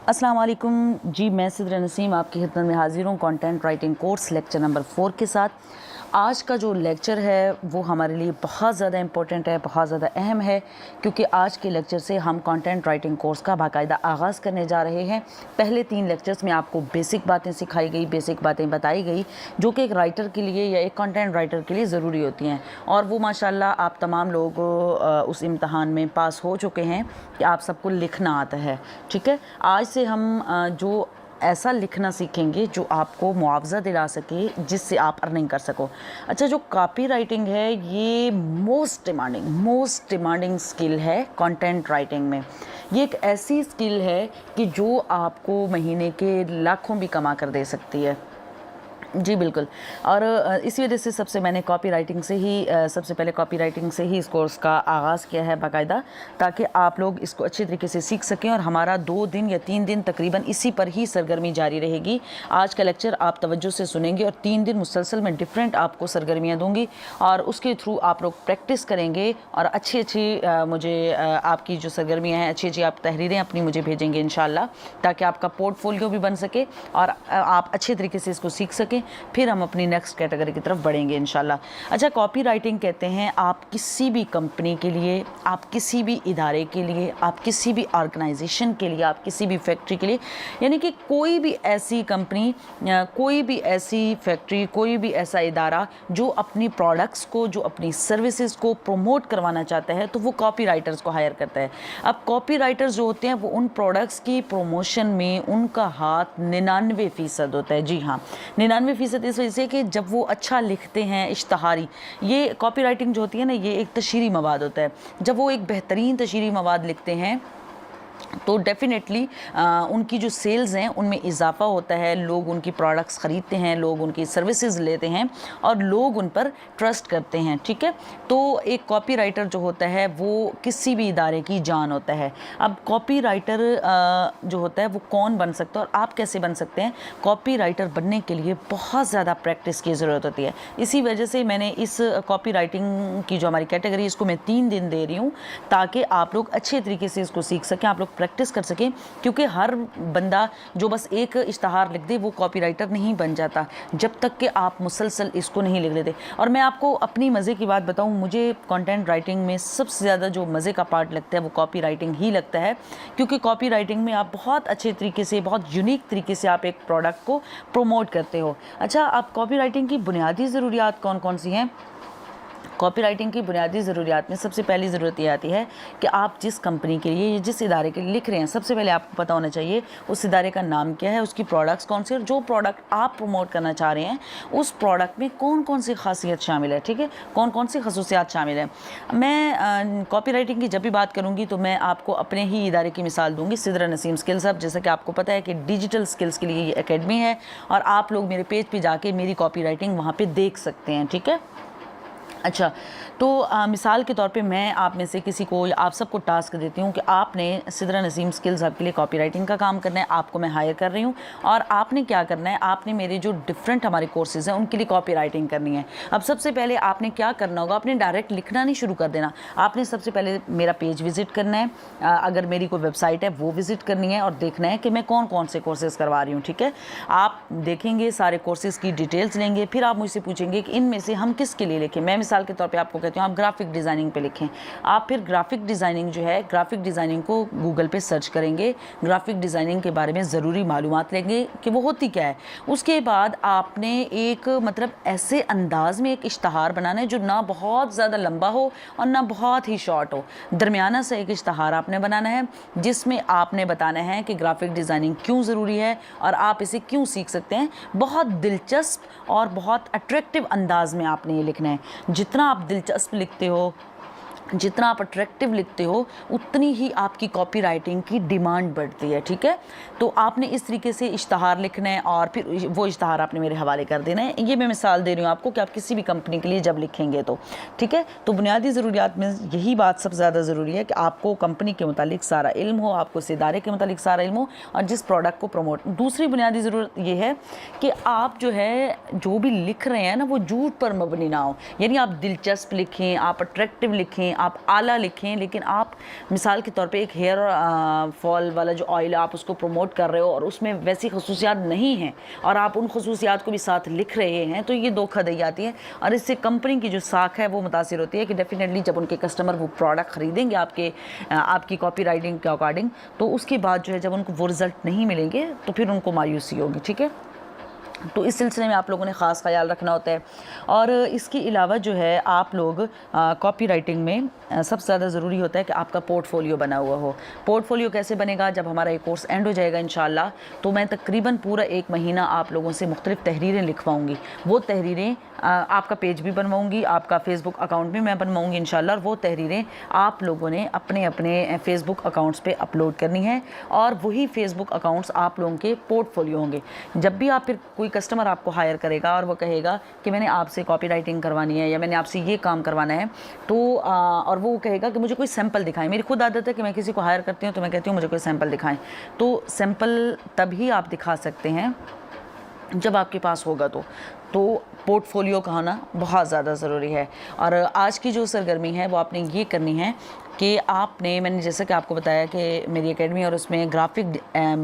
अस्सलाम वालेकुम जी, मैं सिदरा नसीम आपकी खिदमत में हाज़िर हूँ content writing course lecture number 4 के साथ। आज का जो लेक्चर है वो हमारे लिए बहुत ज़्यादा इम्पोर्टेंट है, बहुत ज़्यादा अहम है, क्योंकि आज के लेक्चर से हम कंटेंट राइटिंग कोर्स का बाकायदा आगाज़ करने जा रहे हैं। पहले 3 लेक्चर्स में आपको बेसिक बातें सिखाई गई, बेसिक बातें बताई गई जो कि एक राइटर के लिए या एक कंटेंट राइटर के लिए ज़रूरी होती हैं, और वो माशाल्लाह आप तमाम लोग उस इम्तहान में पास हो चुके हैं कि आप सबको लिखना आता है। ठीक है, आज से हम जो ऐसा लिखना सीखेंगे जो आपको मुआवजा दिला सके, जिससे आप अर्निंग कर सको। अच्छा, जो कॉपी राइटिंग है ये मोस्ट डिमांडिंग स्किल है कंटेंट राइटिंग में। ये एक ऐसी स्किल है कि जो आपको महीने के लाखों भी कमा कर दे सकती है। जी बिल्कुल। और इसी वजह से मैंने कॉपी राइटिंग से ही सबसे पहले कॉपी राइटिंग से ही इस कोर्स का आगाज़ किया है बाकायदा, ताकि आप लोग इसको अच्छे तरीके से सीख सकें। और हमारा 2 दिन या 3 दिन तकरीबन इसी पर ही सरगर्मी जारी रहेगी। आज का लेक्चर आप तवज्जो से सुनेंगे और 3 दिन मुसलसल में डिफरेंट आपको सरगर्मियाँ दूँगी, और उसके थ्रू आप लोग प्रैक्टिस करेंगे और अच्छी मुझे आपकी जो सरगर्मियाँ हैं, अच्छी आप तहरीरें अपनी मुझे भेजेंगे इंशाल्लाह, ताकि आपका पोर्टफोलियो भी बन सके और आप अच्छे तरीके से इसको सीख सकें। फिर हम अपनी नेक्स्ट कैटेगरी की तरफ बढ़ेंगे इंशाल्लाह। अच्छा, कॉपी राइटिंग कहते हैं आप किसी भी कंपनी के लिए, आप किसी भी इदारे के लिए, आप किसी भी ऑर्गेनाइजेशन के लिए, आप किसी भी फैक्ट्री के लिए, यानी कि कोई भी ऐसी कंपनी, कोई भी ऐसी फैक्ट्री, कोई भी ऐसा इदारा जो अपनी प्रोडक्ट्स को, जो अपनी सर्विसेज को प्रमोट करवाना चाहता है, तो वो कॉपी राइटर्स को हायर करता है। अब कॉपी राइटर्स जो होते हैं वो उन प्रोडक्ट्स की प्रमोशन में उनका हाथ 99% होता है। जी हाँ, 99% इस वजह से कि जब वो अच्छा लिखते हैं इश्तहारी, ये कॉपी राइटिंग जो होती है ना, ये एक तशरीरी मवाद होता है। जब वो एक बेहतरीन तशरीरी मवाद लिखते हैं तो डेफिनेटली उनकी जो सेल्स हैं उनमें इजाफा होता है, लोग उनकी प्रोडक्ट्स ख़रीदते हैं, लोग उनकी सर्विसेज लेते हैं और लोग उन पर ट्रस्ट करते हैं। ठीक है, तो एक कॉपी राइटर जो होता है वो किसी भी इदारे की जान होता है। अब कॉपी राइटर जो होता है वो कौन बन सकता है और आप कैसे बन सकते हैं? कॉपी राइटर बनने के लिए बहुत ज़्यादा प्रैक्टिस की ज़रूरत होती है। इसी वजह से मैंने इस कॉपी राइटिंग की जो हमारी कैटेगरी, इसको मैं 3 दिन दे रही हूँ, ताकि आप लोग अच्छे तरीके से इसको सीख सकें, आप लोग प्रैक्टिस कर सकें। क्योंकि हर बंदा जो बस एक इश्तहार लिख दे वो कॉपी राइटर नहीं बन जाता, जब तक कि आप मुसलसल इसको नहीं लिख देते। और मैं आपको अपनी मज़े की बात बताऊं, मुझे कंटेंट राइटिंग में सबसे ज़्यादा जो मज़े का पार्ट लगता है वो कॉपी राइटिंग ही लगता है, क्योंकि कॉपी राइटिंग में आप बहुत अच्छे तरीके से, बहुत यूनिक तरीके से आप एक प्रोडक्ट को प्रोमोट करते हो। अच्छा, आप कॉपी राइटिंग की बुनियादी ज़रूरियात कौन कौन सी हैं? कॉपी राइटिंग की बुनियादी ज़रूरियात में सबसे पहली ज़रूरत ये आती है कि आप जिस कंपनी के लिए या जिस इदारे के लिए लिख रहे हैं, सबसे पहले आपको पता होना चाहिए उस इदारे का नाम क्या है, उसकी प्रोडक्ट्स कौन सी, और जो प्रोडक्ट आप प्रमोट करना चाह रहे हैं उस प्रोडक्ट में कौन कौन सी खासियत शामिल है। ठीक है, कौन कौन सी खसूसियात शामिल है। मैं कॉपी राइटिंग की जब भी बात करूँगी तो मैं आपको अपने ही इदारे की मिसाल दूँगी, सिदरा नसीम स्किल्स हब। जैसा कि आपको पता है कि डिजिटल स्किल्स के लिए ये एकेडमी है, और आप लोग मेरे पेज पर जाके मेरी कॉपी राइटिंग वहाँ पर देख सकते हैं। ठीक है, अच्छा, तो मिसाल के तौर पे मैं आप में से किसी को या आप सबको टास्क देती हूँ कि आपने सिदरा नसीम स्किल्स हब के लिए कॉपी राइटिंग का काम करना है। आपको मैं हायर कर रही हूँ और आपने क्या करना है, आपने मेरे जो डिफरेंट हमारे कोर्सेज़ हैं उनके लिए कॉपी राइटिंग करनी है। अब सबसे पहले आपने क्या करना होगा, आपने डायरेक्ट लिखना नहीं शुरू कर देना। आपने सबसे पहले मेरा पेज विज़िट करना है, अगर मेरी कोई वेबसाइट है वो विज़िट करनी है, और देखना है कि मैं कौन कौन से कोर्सेज़ करवा रही हूँ। ठीक है, आप देखेंगे, सारे कोर्सेज़ की डिटेल्स लेंगे, फिर आप मुझसे पूछेंगे कि इनमें से हम किसके लिए लिखें। मैं मिसाल के तौर पे आपको कहती हूँ आप ग्राफिक डिज़ाइनिंग पे लिखें। आप फिर ग्राफिक डिज़ाइनिंग जो है, ग्राफिक डिज़ाइनिंग को गूगल पे सर्च करेंगे, ग्राफिक डिज़ाइनिंग के बारे में ज़रूरी मालूमात लेंगे कि वो होती क्या है। उसके बाद आपने एक मतलब ऐसे अंदाज में एक इश्तहार बनाना है जो ना बहुत ज़्यादा लंबा हो और ना बहुत ही शॉर्ट हो, दरमियाना सा एक इश्तहार आपने बनाना है, जिसमें आपने बताना है कि ग्राफिक डिज़ाइनिंग क्यों ज़रूरी है और आप इसे क्यों सीख सकते हैं। बहुत दिलचस्प और बहुत अट्रैक्टिव अंदाज में आपने ये लिखना है। जितना आप दिलचस्प लिखते हो, जितना आप अट्रैक्टिव लिखते हो, उतनी ही आपकी कॉपी राइटिंग की डिमांड बढ़ती है। ठीक है, तो आपने इस तरीके से इश्तहार लिखना है और फिर वो इश्तहार आपने मेरे हवाले कर देना है। ये मैं मिसाल दे रही हूँ आपको कि आप किसी भी कंपनी के लिए जब लिखेंगे तो। ठीक है, तो बुनियादी ज़रूरियात में यही बात सबसे ज़्यादा ज़रूरी है कि आपको कंपनी के मुतालिक सारा इल्म हो, आपको इस इदारे के मुतालिक सारा इल्म हो, और जिस प्रोडक्ट को प्रमोट। दूसरी बुनियादी ज़रूरत ये है कि आप जो है जो भी लिख रहे हैं ना वो झूठ पर मबनी ना हो, यानी आप दिलचस्प लिखें, आप अट्रैक्टिव लिखें, लिखें, आप आला लिखें, लेकिन आप मिसाल के तौर पे एक हेयर फॉल वाला जो ऑयल है आप उसको प्रमोट कर रहे हो और उसमें वैसी खसूसियात नहीं हैं और आप उन खसूसियात को भी साथ लिख रहे हैं, तो ये धोखाधड़ी आती है और इससे कंपनी की जो साख है वो मुतासिर होती है कि डेफिनेटली जब उनके कस्टमर वो प्रोडक्ट ख़रीदेंगे आपकी कॉपी राइटिंग के अकॉर्डिंग, तो उसके बाद जो है जब उनको वो रिज़ल्ट नहीं मिलेंगे तो फिर उनको मायूसी होगी। ठीक है, तो इस सिलसिले में आप लोगों ने ख़ास ख्याल रखना होता है। और इसके अलावा जो है आप लोग कॉपी राइटिंग में सबसे ज़्यादा ज़रूरी होता है कि आपका पोर्टफोलियो बना हुआ हो। पोर्टफोलियो कैसे बनेगा? जब हमारा ये कोर्स एंड हो जाएगा इंशाल्लाह, तो मैं तकरीबन पूरा 1 महीना आप लोगों से मुख्तलिफ़ तहरीरें लिखवाऊँगी। वो तहरीरें आपका पेज भी बनवाऊँगी, आपका फ़ेसबुक अकाउंट भी मैं बनवाऊँगी इंशाल्लाह, और वो तहरीरें आप लोगों ने अपने अपने फ़ेसबुक अकाउंट्स पे अपलोड करनी है और वही फ़ेसबुक अकाउंट्स आप लोगों के पोर्टफोलियो होंगे। जब भी आप फिर कोई कस्टमर आपको हायर करेगा और वो कहेगा कि मैंने आपसे कॉपी राइटिंग करवानी है या मैंने आपसे ये काम करवाना है, तो और वो कहेगा कि मुझे कोई सैंपल दिखाएं। मेरी खुद आदत है कि मैं किसी को हायर करती हूँ तो मैं कहती हूँ मुझे कोई सैंपल दिखाएं। तो सैंपल तभी आप दिखा सकते हैं जब आपके पास होगा। तो पोर्टफोलियो का होना बहुत ज़्यादा ज़रूरी है। और आज की जो सरगर्मी है वो आपने ये करनी है कि मैंने जैसे कि आपको बताया कि मेरी एकेडमी और उसमें ग्राफिक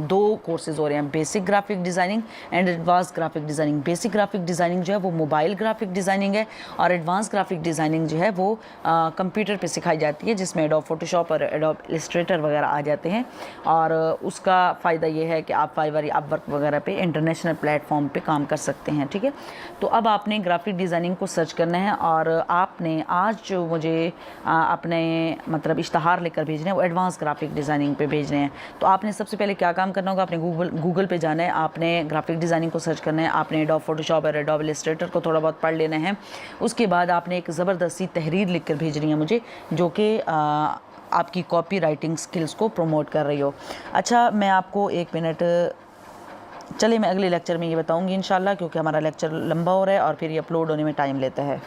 2 कोर्सेज़ हो रहे हैं, basic graphic designing and advance graphic designing. Basic graphic designing जो है वो मोबाइल ग्राफिक डिज़ाइनिंग है और एडवांस ग्राफिक डिज़ाइनिंग जो है वो कंप्यूटर पे सिखाई जाती है, जिसमें एडोब फोटोशॉप और एडोब इलस्ट्रेटर वगैरह आ जाते हैं। और उसका फ़ायदा ये है कि आप फाइवर या अपवर्क वगैरह पे इंटरनेशनल प्लेटफॉर्म पे काम कर सकते हैं। ठीक है, तो अब आपने ग्राफिक डिज़ाइनिंग को सर्च करना है और आपने आज जो मुझे अपने मतलब इश्तहार लेकर भेजने हैं वो एडवांस ग्राफिक डिज़ाइनिंग पे भेजने हैं। तो आपने सबसे पहले क्या काम करना होगा? आपने गूगल पे जाना है, आपने ग्राफिक डिज़ाइनिंग को सर्च करना है, आपने एडोब फोटोशॉप और एडोब इलस्ट्रेटर को थोड़ा बहुत पढ़ लेना है। उसके बाद आपने एक ज़बरदस्ती तहरीर लिख कर भेजनी है मुझे, जो कि आपकी कॉपी राइटिंग स्किल्स को प्रमोट कर रही हो। अच्छा, मैं आपको 1 मिनट चलिए मैं अगले लेक्चर में ये बताऊंगी इंशाल्लाह, क्योंकि हमारा लेक्चर लंबा हो रहा है और फिर ये अपलोड होने में टाइम लेता है।